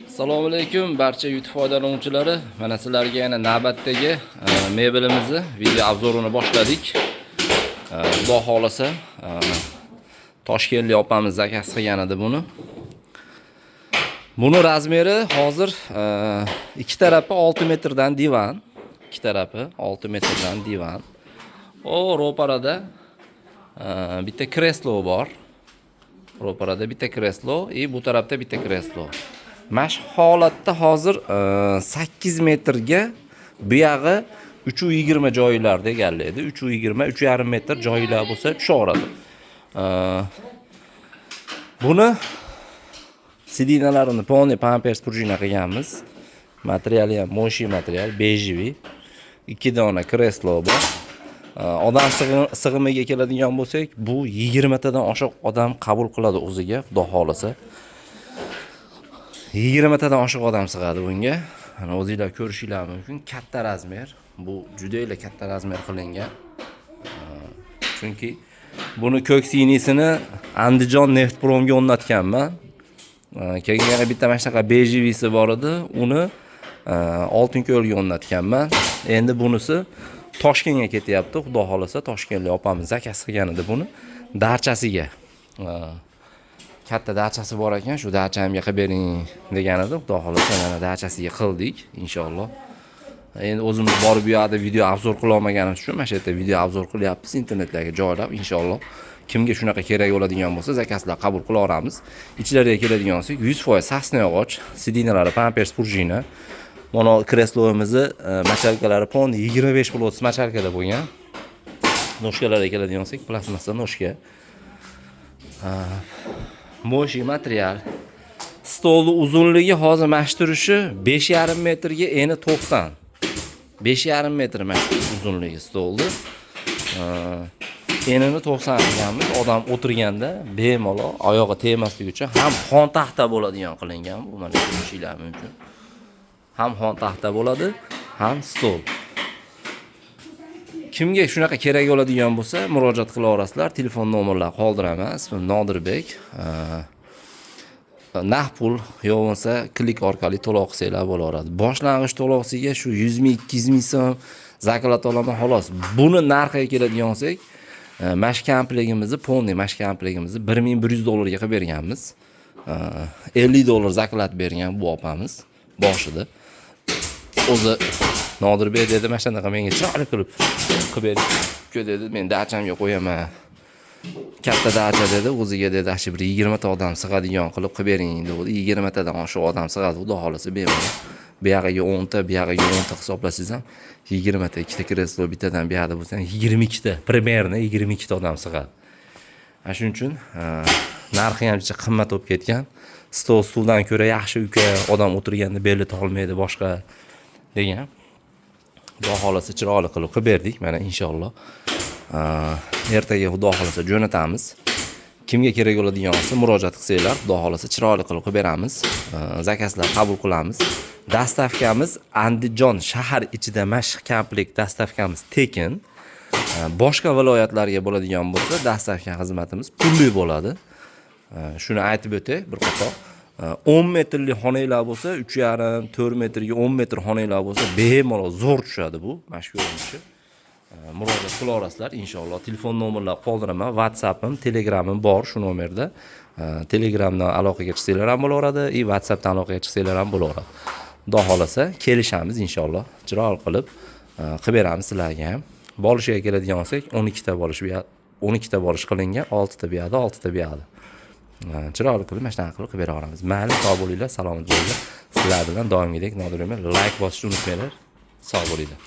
Assalomu alaykum barcha YouTube foydalanuvchilari. Mana sizlarga yana navbatdagi mebelimizni video obzorini boshladik. Xudo xolasa Toshkentlik opamiz zakaz qilgan edi buni. Buni razmeri hozir ikki tarafi 6 metrdan divan, ikki tarafi 6 metrdan divan. O ro'parada bitta kreslo bor. Ro'parada bitta kreslo, bu tarafda bitta kreslo. Mash holatda hozir 8 metrga bu yog'i 320 joylarda egallaydi. 320, 3,5 metr joylar bo'lsa tushaveradi. Buni sidinalarini polniy pampers prujina qilganmiz. Materiali ham moshi material, bejiviy. 2 dona kreslo bor. Odam sig'imiga keladigan bo'lsak, bu 20 tadan oshiq odam qabul qiladi o'ziga, xudo xolasa. 20 tadan oshiq odam sig'adi bunga. Mana o'zingizlar ko'rishinglar mumkin. Katta razmer. Bu juda ila katta razmer qilingan. Chunki buni ko'k sinisini Andijon Neftpromga o'rnatganman. Keyin yana bitta mana shunaqa bejivisi bor edi. Uni Oltinko'lga o'rnatganman. Endi bunisi Toshkentga ketyapti. Xudo xolasa Toshkentlik opamiz zakaz qilgan edi buni. Darchasiga. Katta dachasi bor ekan, shu dachamga qilib bering degan edi. Xudo xolasa mana dachasiga qildik inshaalloh. Endi o'zimiz borib bu yerda video obzor qila olmaganimiz uchun mana shu yerda video obzor qilyapmiz, internetlarga joylab inshaalloh. Kimga shunaqa kerak bo'ladigan bo'lsa, zakazlar qabul qila olamiz. Ichlariga keladigan bo'lsak, 100% sasna yog'och, sidinalari pampers prujina. Mana kresloimizni machalkalari pon 25 pul 30 machalkada bo'lgan. Noshkalarga keladigan bo'lsak, plastmassa noshka. Moshi material. Stolni uzunligi hozir mashturishi 5,5 metrga eni 90. 5,5 metr uzunligi stolni. Enini 90 qilganmiz. Odam o'tirganda bemalol oyog'i tegmasligi uchun ham xon taxta bo'ladigan qilingan bu. Mana ko'rishinglar mumkin. Ham xon taxta bo'ladi, ham stol. Kimga shunaqa kerak bo'ladigan bo'lsa, murojaat qila olasizlar. Telefon nomerlarini qoldiraman. Ismim Nodirbek. Naqd pul yo'q bo'lsa, klik orqali to'lov qilsanglar bo'laveradi. Boshlang'ich to'lovsiga shu 100 ming, 200 ming so'm zakolat olaman xolos. Buni narxiga keladigan bo'lsak, mash komplektimizni, polniy mash komplektimizni $1100 ga qilib berganmiz. $50 zakolat bergan bu opamiz boshida. O'zi Nodirbek dedi, mana shunaqa menga chiroyli qilib bering. Ku dedi, men dachamga qo'yaman. Katta dacha dedi, o'ziga dedi, ashi bir 20 ta odam sig'adigan qilib bering dedi. 20 tadan oshiq odam sig'adi, xudo xolasa bemalol. Bu yog'iga 10 ta, bu yog'iga 10 ta hisoblasangiz ham 20 ta, ikkita kreslo bittadan bu yoqda bo'lsa 22 ta, примерно 22 ta odam sig'adi. Ana shuning uchun narxi ham juda qimmat bo'lib ketgan. Stoldan ko'ra yaxshi uka, odam o'tirganda beli tolmaydi boshqa degan. Xudo xolasa chiroyli qilib berdik. Mana inshaalloh ertaga xudo xolasa jo'natamiz. Kimga kerak bo'ladigan bo'lsa murojaat qilsanglar, xudo xolasa chiroyli qilib beramiz. Zakazlar qabul qilamiz. Dastavkamiz Andijon shahar ichida mash komplekt dastavkamiz tekin. Boshqa viloyatlarga bo'ladigan bo'lsa, dastavka xizmatimiz pulli bo'ladi. Shuni aytib o'tay bir qator. 10 metrli xonanglar bo'lsa, 3,5 4 metrga 10 metr xonanglar bo'lsa, bemalol zo'r tushadi bu mashhurimishi. Murojaat qila olasizlar inshaalloh. Telefon nomerlarini qoldiraman. WhatsApp'im, Telegram'im bor shu nomerda. Telegramdan aloqaga chiqsanglar ham bo'laveradi, WhatsAppdan aloqaga chiqsanglar ham bo'laveradi. Xudo xolasa kelishamiz inshaalloh. Chiroyli qilib beramiz sizlarga ham. Bolishiga keladigan bo'lsak, 12 ta bolish bu yoqda, 12 ta bolish qilingan, 6 ta bu yoqda, 6 ta bu yoqda. Chiroyli qilib mana shunaqa qilib beraveramiz. Mayli, sog' bo'linglar, salomat bo'linglar. Sizlar bilan doimgidek Nodirbek like bosishni unutmanglar. Sog' bo'linglar.